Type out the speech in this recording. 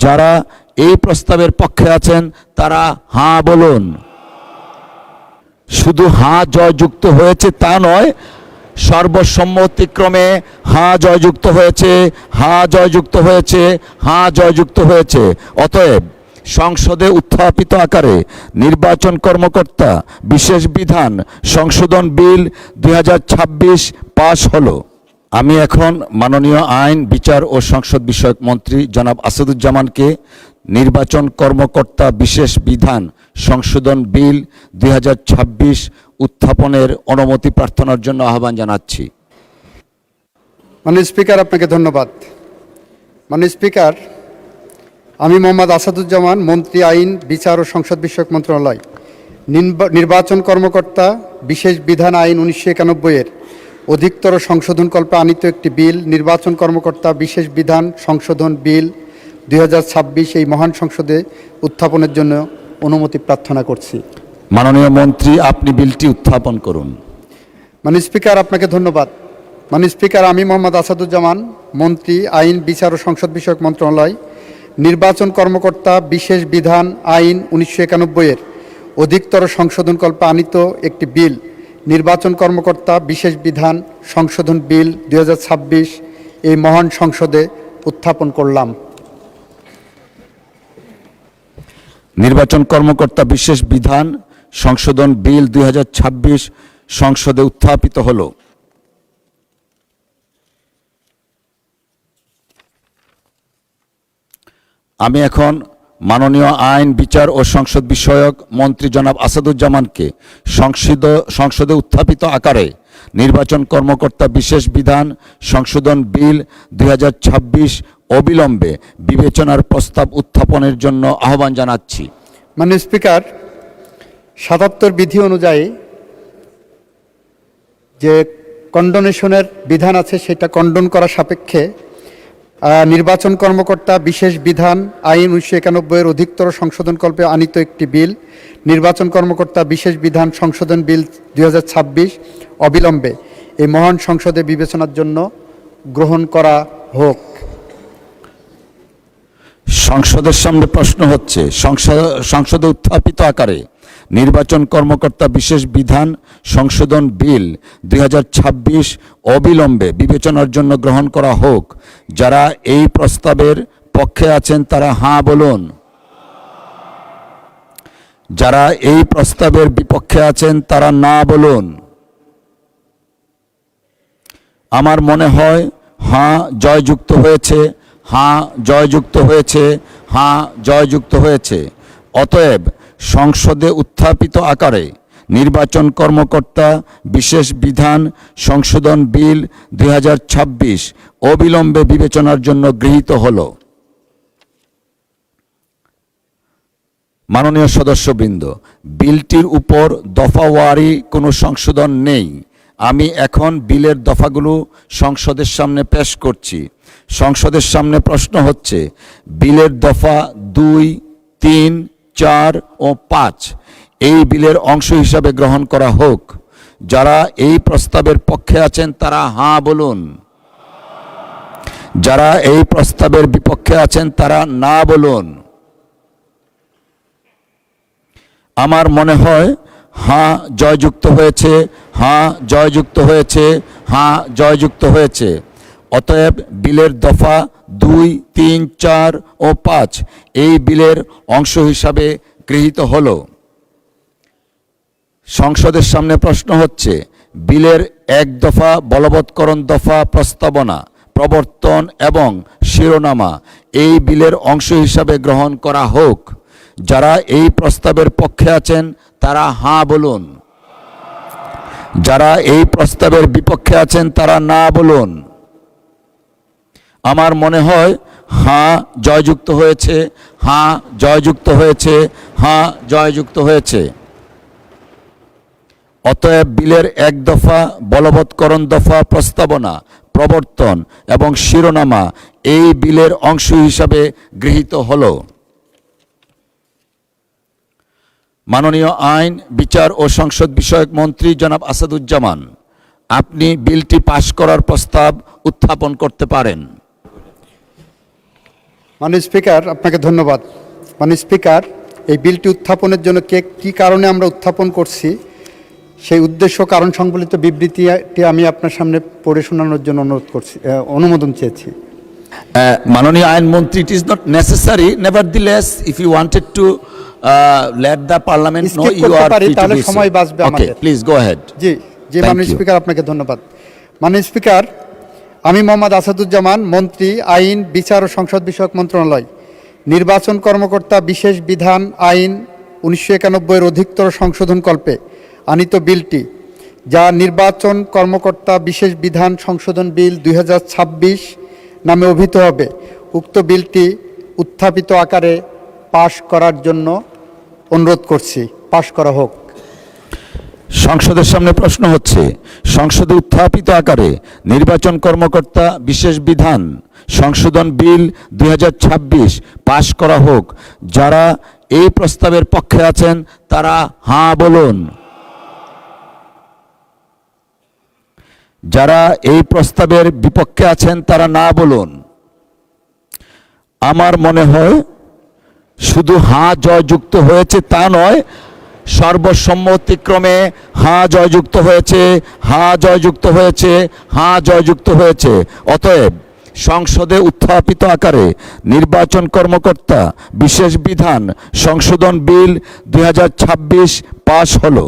যারা এই প্রস্তাবের পক্ষে আছেন তারা হাঁ বলুন। শুধু হাঁ জয়যুক্ত হয়েছে তা নয়, সর্বসম্মতিক্রমে হাঁ জয়যুক্ত হয়েছে, হাঁ জয়যুক্ত হয়েছে, হাঁ জয়যুক্ত হয়েছে। অতএব সংসদে উত্থাপিত আকারে নির্বাচন কর্মকর্তা বিশেষ বিধান সংশোধন বিল 2026 পাশ হলো। আমি এখন মাননীয় আইন, বিচার ও সংসদ বিষয়ক মন্ত্রী জনাব আসাদুজ্জামানকে নির্বাচন কর্মকর্তা বিশেষ বিধান সংশোধন বিল 2026 উত্থাপনের অনুমতি প্রার্থনার জন্য আহ্বান জানাচ্ছি। মাননীয় স্পিকার, আপনাকে ধন্যবাদ। মাননীয় স্পিকার, আমি মোহাম্মদ আসাদুজ্জামান, মন্ত্রী আইন, বিচার ও সংসদ বিষয়ক মন্ত্রণালয়, নির্বাচন কর্মকর্তা বিশেষ বিধান আইন 1991-এর অধিকতর সংশোধনকল্পে আনিত একটি বিল, নির্বাচন কর্মকর্তা বিশেষ বিধান সংশোধন বিল 2026 এই মহান সংসদে উত্থাপনের জন্য অনুমতি প্রার্থনা করছি। মাননীয় মন্ত্রী, আপনি বিলটি উত্থাপন করুন। মাননীয় স্পিকার, আপনাকে ধন্যবাদ। মাননীয় স্পিকার, আমি মোহাম্মদ আসাদুজ্জামান, মন্ত্রী আইন, বিচার ও সংসদ বিষয়ক মন্ত্রণালয়, নির্বাচন কর্মকর্তা বিশেষ বিধান আইন 1991-এর অধিকতর সংশোধনকল্পে আনিত একটি বিল, নির্বাচন কর্মকর্তা বিশেষ বিধান সংশোধন বিল 2026 এই মহান সংসদে উত্থাপন করলাম। নির্বাচন কর্মকর্তা বিশেষ বিধান সংশোধন বিল 2026 সংসদে উত্থাপিত হলো। আমি এখন মাননীয় আইন, বিচার ও সংসদ বিষয়ক মন্ত্রী জনাব আসাদুজ্জামানকে সংসদে উত্থাপিত আকারে নির্বাচন কর্মকর্তা বিশেষ বিধান সংশোধন বিল 2026 অবিলম্বে বিবেচনার প্রস্তাব উত্থাপনের জন্য আহ্বান জানাচ্ছি। মাননীয় স্পিকার, 77 বিধি অনুযায়ী যে কন্ডোনেশনের বিধান আছে সেটা কন্ডন করা সাপেক্ষে নির্বাচন কর্মকর্তা বিশেষ বিধান আইন 1991-এর অধিকতর সংশোধনকল্পে আনিত একটি বিল, নির্বাচন কর্মকর্তা বিশেষ বিধান সংশোধন বিল 2026 অবিলম্বে এই মহান সংসদে বিবেচনার জন্য গ্রহণ করা হোক। সংসদের সামনে প্রশ্ন হচ্ছে, সংসদে উত্থাপিত আকারে নির্বাচন কর্মকর্তা বিশেষ বিধান সংশোধন বিল 2026 অবিলম্বে বিবেচনার জন্য গ্রহণ করা হোক। যারা এই প্রস্তাবের পক্ষে আছেন তারা হাঁ বলুন। যারা এই প্রস্তাবের বিপক্ষে আছেন তারা না বলুন। আমার মনে হয় হাঁ জয়যুক্ত হয়েছে, হাঁ জয়যুক্ত হয়েছে, হাঁ জয়যুক্ত হয়েছে। অতএব সংসদে উত্থাপিত আকারে নির্বাচন কর্মকর্তা বিশেষ বিধান সংশোধন বিল 2026 অবিলম্বে বিবেচনার জন্য গৃহীত হলো। মাননীয় সদস্যবৃন্দ, বিলটির উপর দফাওয়ারি কোনো সংশোধন নেই। আমি এখন বিলের দফাগুলো সংসদের সামনে পেশ করছি। সংসদের সামনে প্রশ্ন হচ্ছে, বিলের দফা 2, 3, 4 ও 5 এই বিলের অংশ হিসাবে গ্রহণ করা হোক। যারা এই প্রস্তাবের পক্ষে আছেন তারা হাঁ বলুন। যারা এই প্রস্তাবের বিপক্ষে আছেন তারা না বলুন। আমার মনে হয় হাঁ জয়যুক্ত হয়েছে, হাঁ জয়যুক্ত হয়েছে, হাঁ জয়যুক্ত হয়েছে। অতএব বিলের দফা 2, 3, 4 ও 5 এই বিলের অংশ হিসাবে গৃহীত হলো। সংসদের সামনে প্রশ্ন হচ্ছে, বিলের 1 দফা বলবৎকরণ দফা প্রস্তাবনা, প্রবর্তন এবং শিরোনামা এই বিলের অংশ হিসাবে গ্রহণ করা হোক। যারা এই প্রস্তাবের পক্ষে আছেন তারা হাঁ বলুন। যারা এই প্রস্তাবের বিপক্ষে আছেন তারা না বলুন। আমার মনে হয় হাঁ জয়যুক্ত হয়েছে, হাঁ জয়যুক্ত হয়েছে, হাঁ জয়যুক্ত হয়েছে। অতএব বিলের 1 দফা বলবৎকরণ দফা প্রস্তাবনা, প্রবর্তন এবং শিরোনামা এই বিলের অংশ হিসাবে গৃহীত হলো। মাননীয় আইন, বিচার ও সংসদ বিষয়ক মন্ত্রী জনাব আসাদুজ্জামান, আপনি বিলটি পাশ করার প্রস্তাব উত্থাপন করতে পারেন। মাননীয় স্পিকার, আপনাকে ধন্যবাদ। মাননীয় স্পিকার, এই বিলটি উত্থাপনের জন্য কী কারণে আমরা উত্থাপন করছি সেই উদ্দেশ্য কারণ সংবলিত বিবৃতিটি আমি আপনার সামনে পড়ে শোনানোর জন্য অনুমোদন চেয়েছি। মাননীয় আইনমন্ত্রী, it is not necessary, nevertheless if you wanted to let the parliament know Skip you করতে আর পারি, ফ্রি টু তাহলে ডু সো। সময় বাঁচবে ওকে, আমাদের। Please go ahead. জি জি, Thank মাননীয় you. স্পিকার, আপনাকে ধন্যবাদ। মাননীয় স্পিকার, আমি মোহাম্মদ আসাদুজ্জামান, মন্ত্রী আইন, বিচার ও সংসদ বিষয়ক মন্ত্রণালয়, নির্বাচন কর্মকর্তা বিশেষ বিধান আইন 1991 অধিকতর সংশোধন কল্পে আনিত বিলটি, যা নির্বাচন কর্মকর্তা বিশেষ বিধান সংশোধন বিল 2026 নামে অভিহিত হবে, উক্ত বিলটি উত্থাপিত আকারে পাশ করার জন্য অনুরোধ করছি। পাশ করা হোক। সংসদের সামনে প্রশ্ন হচ্ছে, সংসদে উত্থাপিত আকারে নির্বাচন কর্মকর্তা বিশেষ বিধান সংশোধন বিল 2026 পাশ করা হোক। যারা এই প্রস্তাবের পক্ষে আছেন তারা হাঁ বলুন। যারা এই প্রস্তাবের বিপক্ষে আছেন তারা না বলুন। আমার মনে হয় শুধু হাঁ জয়যুক্ত হয়েছে তা নয়, সর্বসম্মতিক্রমে হাঁ জয়যুক্ত হয়েছে, হাঁ জয়যুক্ত হয়েছে, হাঁ জয়যুক্ত হয়েছে। অতএব সংসদে উত্থাপিত আকারে নির্বাচন কর্মকর্তা বিশেষ বিধান সংশোধন বিল 2026 পাশ হলো।